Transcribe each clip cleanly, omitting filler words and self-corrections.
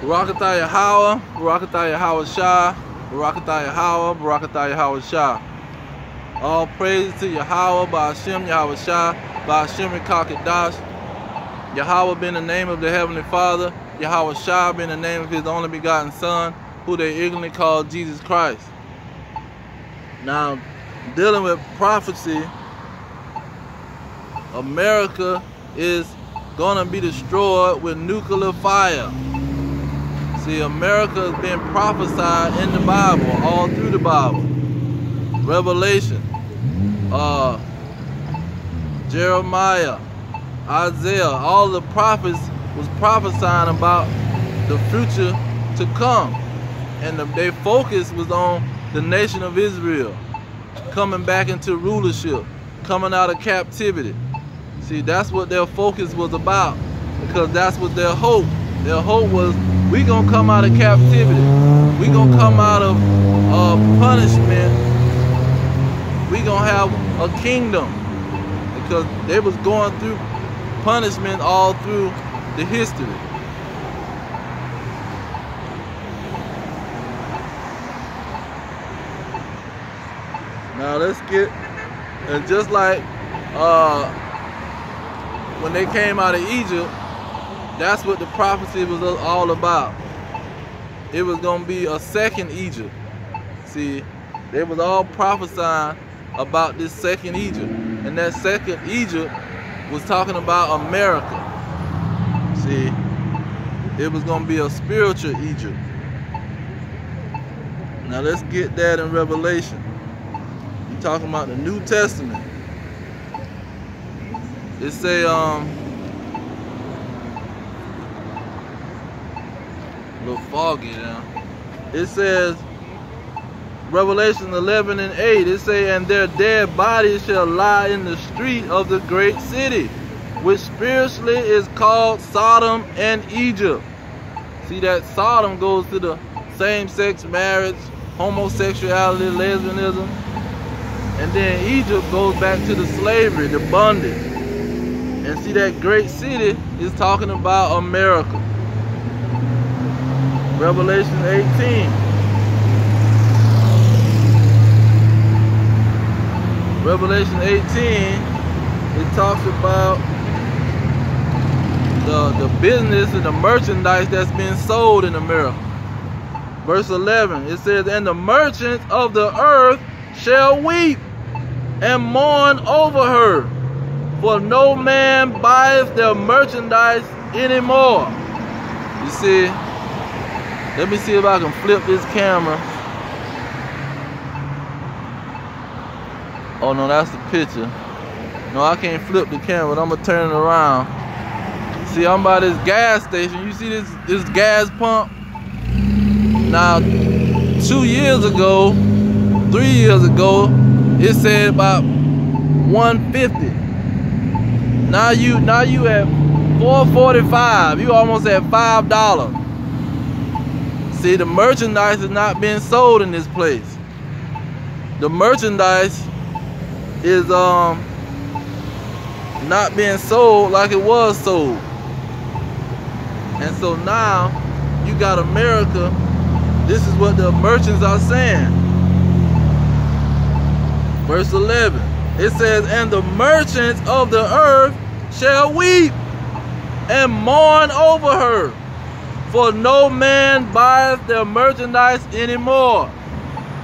Barakatah Yahweh, Barakatah Yahweh Shah, Barakatah Yahweh, Barakatah Yahweh Shah. All praise to Yahweh, Ba'ashem Yahweh Shah, Ba'ashem Rekakadash. Yahweh being the name of the Heavenly Father, Yahweh Shah being the name of His only begotten Son, who they ignorantly call Jesus Christ. Now, dealing with prophecy, America is gonna be destroyed with nuclear fire. See, America has been prophesied in the Bible, all through the Bible. Revelation, Jeremiah, Isaiah, all the prophets was prophesying about the future to come. And their focus was on the nation of Israel coming back into rulership, coming out of captivity. See, that's what their focus was about, because that's what their hope. Their hope was, we gonna come out of captivity. We gonna come out of punishment. We gonna have a kingdom, because they was going through punishment all through the history. Now let's get, and just like when they came out of Egypt, that's what the prophecy was all about. It was going to be a second Egypt. See, they was all prophesying about this second Egypt. And that second Egypt was talking about America. See, it was going to be a spiritual Egypt. Now let's get that in Revelation. You're talking about the New Testament. It say, a little foggy now. It says, Revelation 11 and 8, it say, and their dead bodies shall lie in the street of the great city, which spiritually is called Sodom and Egypt. See, that Sodom goes to the same-sex marriage, homosexuality, lesbianism, and then Egypt goes back to the slavery, the bondage. And see, that great city is talking about America. Revelation 18. Revelation 18, it talks about the business and the merchandise that's being sold in America. Verse 11, it says, and the merchants of the earth shall weep and mourn over her, for no man buyeth their merchandise anymore. You see, let me see if I can flip this camera. Oh no, that's the picture. No, I can't flip the camera, but I'm gonna turn it around. See, I'm by this gas station. You see this gas pump? Now, 2 years ago, 3 years ago, it said about 150. Now you at $4.45. You almost at $5. See, the merchandise is not being sold in this place. The merchandise is not being sold like it was sold. And so now you got America. This is what the merchants are saying. Verse 11. It says, and the merchants of the earth shall weep and mourn over her, for no man buyeth their merchandise anymore.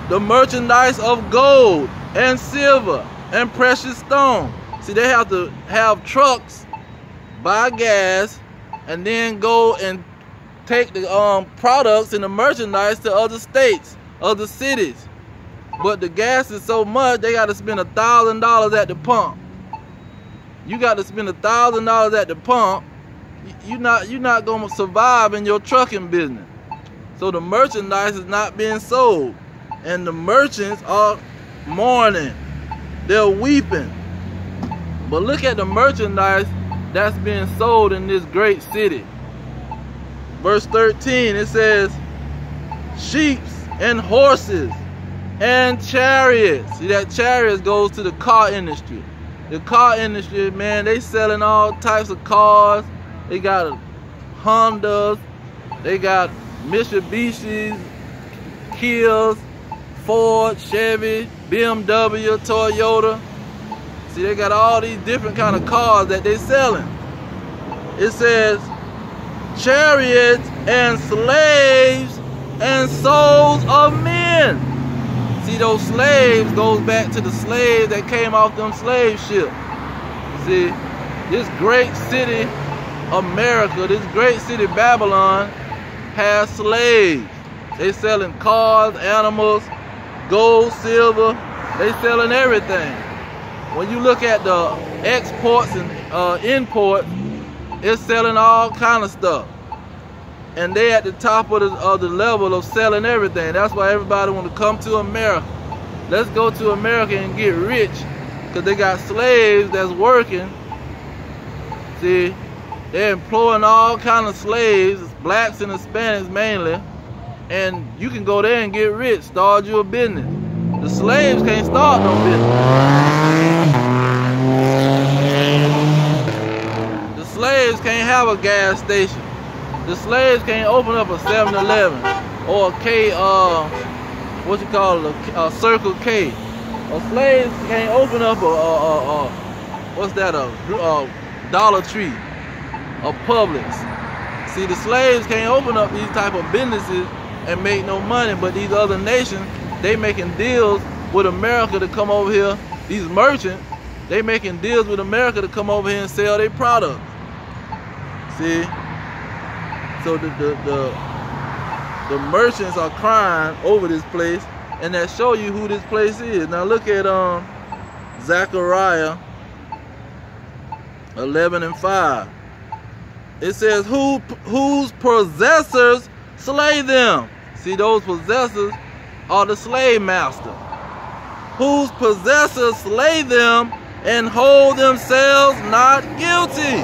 The merchandise of gold and silver and precious stone. See, they have to have trucks, buy gas, and then go and take the products and the merchandise to other states, other cities. But the gas is so much, they got to spend $1,000 at the pump. You got to spend $1,000 at the pump. You're not gonna survive in your trucking business. So the merchandise is not being sold, and the merchants are mourning. They're weeping. But look at the merchandise that's being sold in this great city. Verse 13, it says, sheep and horses and chariots. See, that chariots goes to the car industry. The car industry, man, they selling all types of cars. They got Hondas, They got Mitsubishi, Kias, Ford, Chevy, BMW, Toyota. See, they got all these different kind of cars that they selling. It says chariots and slaves and souls of men. See, those slaves goes back to the slaves that came off them slave ships. See, this great city, America, this great city, Babylon, has slaves. They selling cars, animals, gold, silver. They selling everything. When you look at the exports and imports, it's selling all kind of stuff. And they at the top of the level of selling everything. That's why everybody want to come to America. Let's go to America and get rich, because they got slaves that's working. See, they're employing all kind of slaves, blacks and Hispanics mainly, and you can go there and get rich, start you a business. The slaves can't start no business. The slaves can't have a gas station. The slaves can't open up a 7-Eleven or a Circle K. A slave can't open up a Dollar Tree, a Publix. See, the slaves can't open up these type of businesses and make no money, but these other nations, they making deals with America to come over here. These merchants, they making deals with America to come over here and sell their products. See, so the merchants are crying over this place, and that show you who this place is. Now look at Zechariah 11:5. It says, whose possessors slay them. See, those possessors are the slave master. Whose possessors slay them and hold themselves not guilty.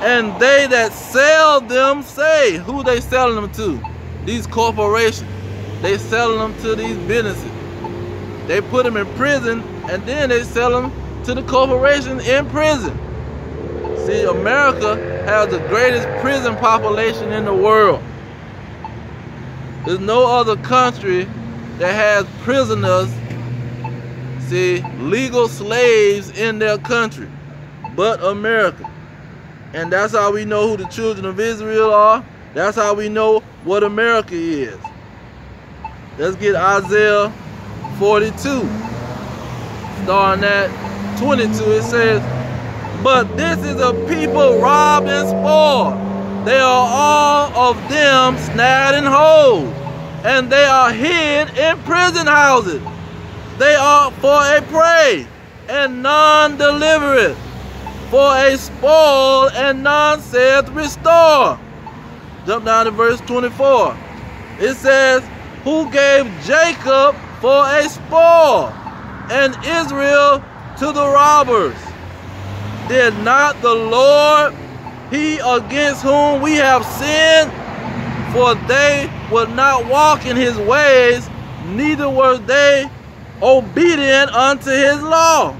And they that sell them say, who they selling them to? These corporations. They selling them to these businesses. They put them in prison, and then they sell them to the corporations in prison. See, America has the greatest prison population in the world. There's no other country that has prisoners, see, legal slaves in their country, but America. And that's how we know who the children of Israel are. That's how we know what America is. Let's get Isaiah 42. Starting at 22, it says, but this is a people robbed and spoiled. They are all of them snared and hold, and they are hid in prison houses. They are for a prey, and none delivereth, for a spoil, and none saith restore. Jump down to verse 24. It says, who gave Jacob for a spoil, and Israel to the robbers? Did not the Lord, he against whom we have sinned? For they would not walk in his ways, neither were they obedient unto his law.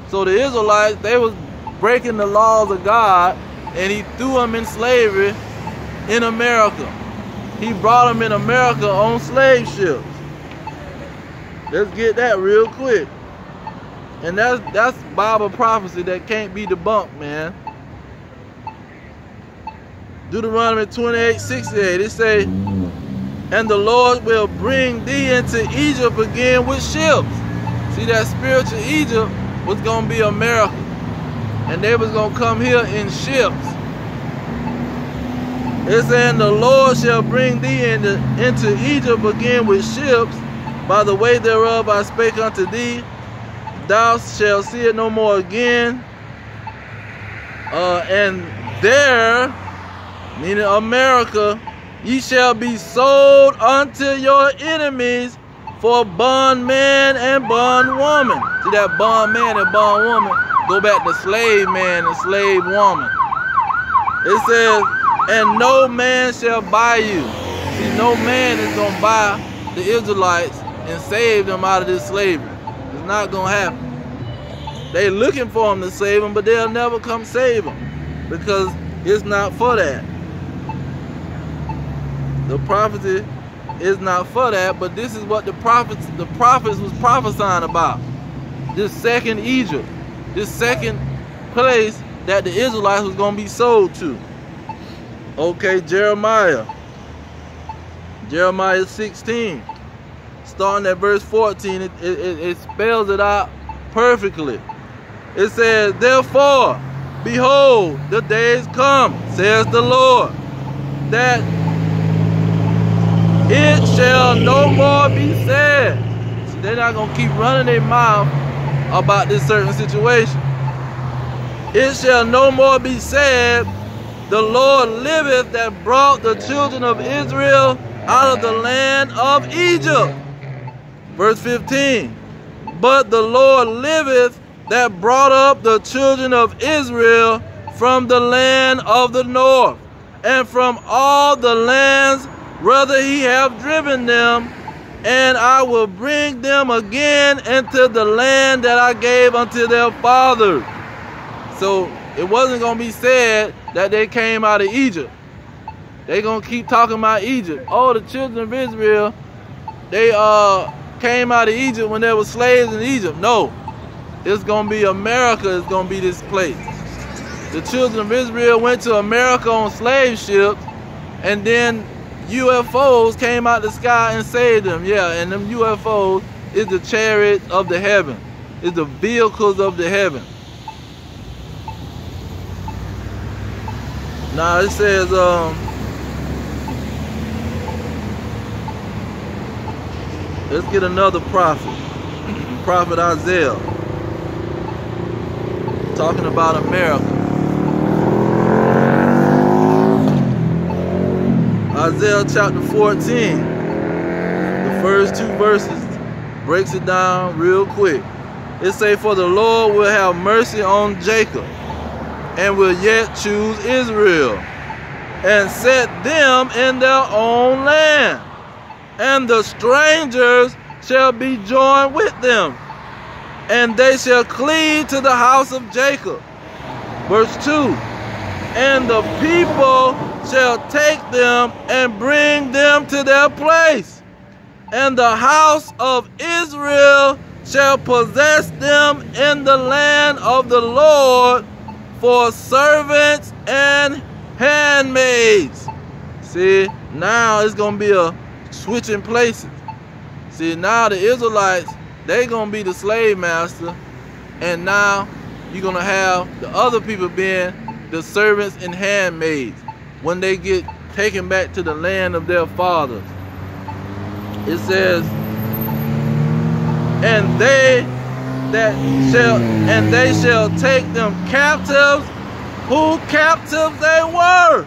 So the Israelites, they was breaking the laws of God, and he threw them in slavery in America. He brought them in America on slave ships. Let's get that real quick. And that's Bible prophecy that can't be debunked, man. Deuteronomy 28:68, it say, and the Lord will bring thee into Egypt again with ships. See, that spiritual Egypt was going to be America. And they was going to come here in ships. It said, the Lord shall bring thee into Egypt again with ships. By the way thereof I spake unto thee, thou shalt see it no more again. And there, meaning America, ye shall be sold unto your enemies for bondman and bondwoman. See, that bondman and bondwoman go back to slave man and slave woman. It says, and no man shall buy you. See, no man is going to buy the Israelites and save them out of this slavery. It's not going to happen. They looking for them to save them, but they'll never come save them, because it's not for that. The prophecy is not for that, but this is what the prophets was prophesying about. This second Egypt, this second place that the Israelites was going to be sold to. Okay, Jeremiah 16, starting at verse 14, it spells it out perfectly. It says, therefore, behold, the days come, says the Lord, that it shall no more be said. So they're not going to keep running their mouth about this certain situation. It shall no more be said, the Lord liveth that brought the children of Israel out of the land of Egypt. Verse 15. But the Lord liveth that brought up the children of Israel from the land of the north, and from all the lands whither he have driven them, and I will bring them again into the land that I gave unto their fathers. So it wasn't going to be said that they came out of Egypt. They're going to keep talking about Egypt. Oh, the children of Israel, they came out of Egypt when they were slaves in Egypt. No, it's going to be America is going to be this place. The children of Israel went to America on slave ships, and then UFOs came out the sky and saved them. Yeah, and them UFOs is the chariots of the heaven. It's the vehicles of the heaven. Now it says, let's get another prophet. Prophet Isaiah. Talking about America. Isaiah chapter 14. The first 2 verses breaks it down real quick. It say, for the Lord will have mercy on Jacob, and will yet choose Israel, and set them in their own land, and the strangers shall be joined with them, and they shall cleave to the house of Jacob. Verse 2, and the people shall take them and bring them to their place, and the house of Israel shall possess them in the land of the Lord for servants and handmaids. See, now it's going to be a switching places. See, now the Israelites, they going to be the slave master, and now you're going to have the other people being the servants and handmaids when they get taken back to the land of their fathers. It says, and they shall take them captives, who captives they were,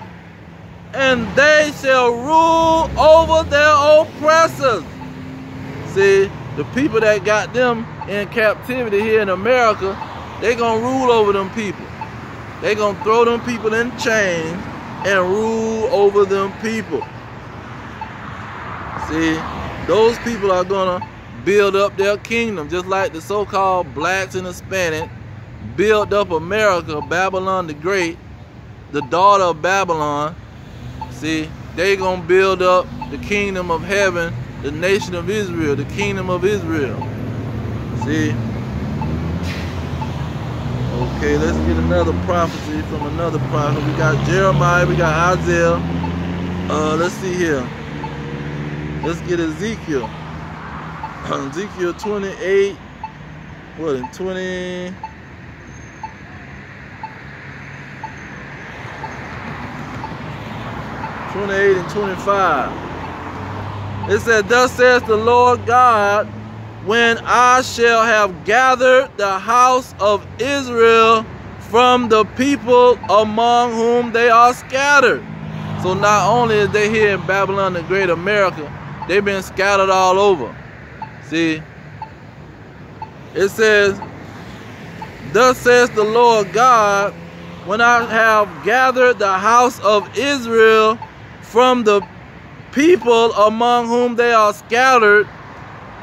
and they shall rule over their oppressors. See, the people that got them in captivity here in America, they gonna rule over them people. They gonna throw them people in chains and rule over them people. See, those people are gonna build up their kingdom, just like the so-called blacks and Hispanic built up America, Babylon the Great, the daughter of Babylon. See, they gonna build up the kingdom of heaven, the nation of Israel, the kingdom of Israel. See? Okay, let's get another prophecy from another prophet. We got Jeremiah, we got Isaiah. Let's see here. Let's get Ezekiel. Ezekiel 28, what, in 20? 28 and 25. It said, thus says the Lord God, when I shall have gathered the house of Israel from the people among whom they are scattered. So not only is they here in Babylon, the great America, they've been scattered all over. See, it says, thus says the Lord God, when I have gathered the house of Israel from the people among whom they are scattered,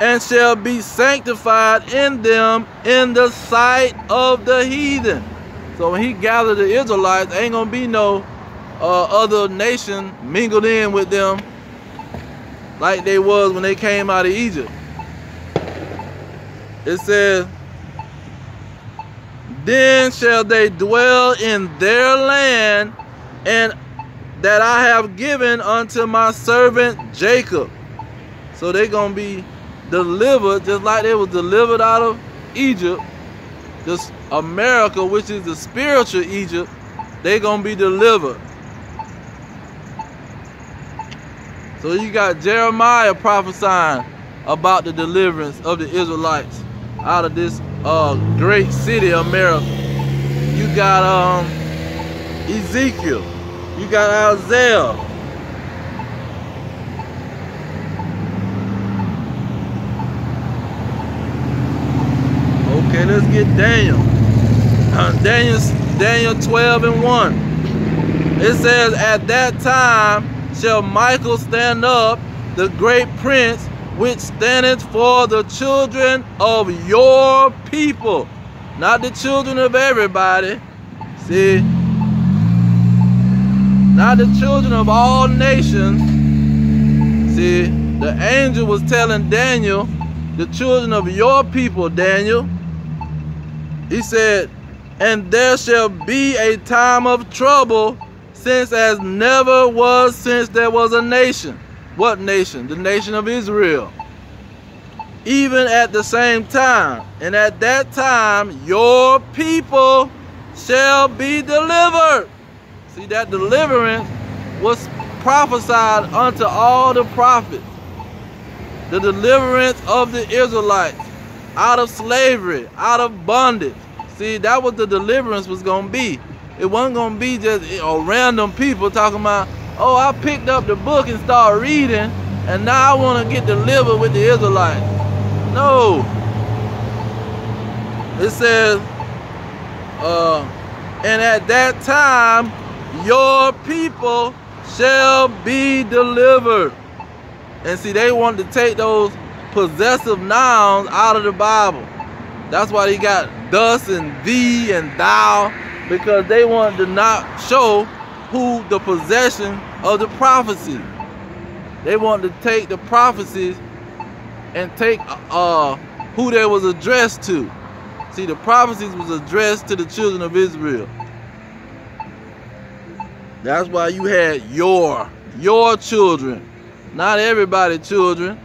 and shall be sanctified in them in the sight of the heathen. So when he gathered the Israelites, ain't gonna be no other nation mingled in with them like they was when they came out of Egypt. It says, then shall they dwell in their land, and that I have given unto my servant Jacob. So they're going to be delivered just like they was delivered out of Egypt. This America, which is the spiritual Egypt, they're going to be delivered. So you got Jeremiah prophesying about the deliverance of the Israelites out of this great city, America. You got Ezekiel. You got Isaiah. Okay, let's get Daniel. Daniel 12:1. It says, at that time shall Michael stand up, the great prince, which standeth for the children of your people. Not the children of everybody. See? Not the children of all nations. See? The angel was telling Daniel, the children of your people, Daniel. He said, and there shall be a time of trouble, since as never was since there was a nation. What nation? The nation of Israel. Even at the same time. And at that time, your people shall be delivered. See, that deliverance was prophesied unto all the prophets. The deliverance of the Israelites out of slavery, out of bondage. See, that was the deliverance was going to be. It wasn't going to be just random people talking about, oh, I picked up the book and started reading, and now I want to get delivered with the Israelites. No. It says, and at that time, your people shall be delivered. And see, they wanted to take those possessive nouns out of the Bible. That's why they got thus and thee and thou, because they wanted to not show who the possession of the prophecy. They wanted to take the prophecies and take who they was addressed to. See, the prophecies was addressed to the children of Israel. That's why you had your children. Not everybody's children.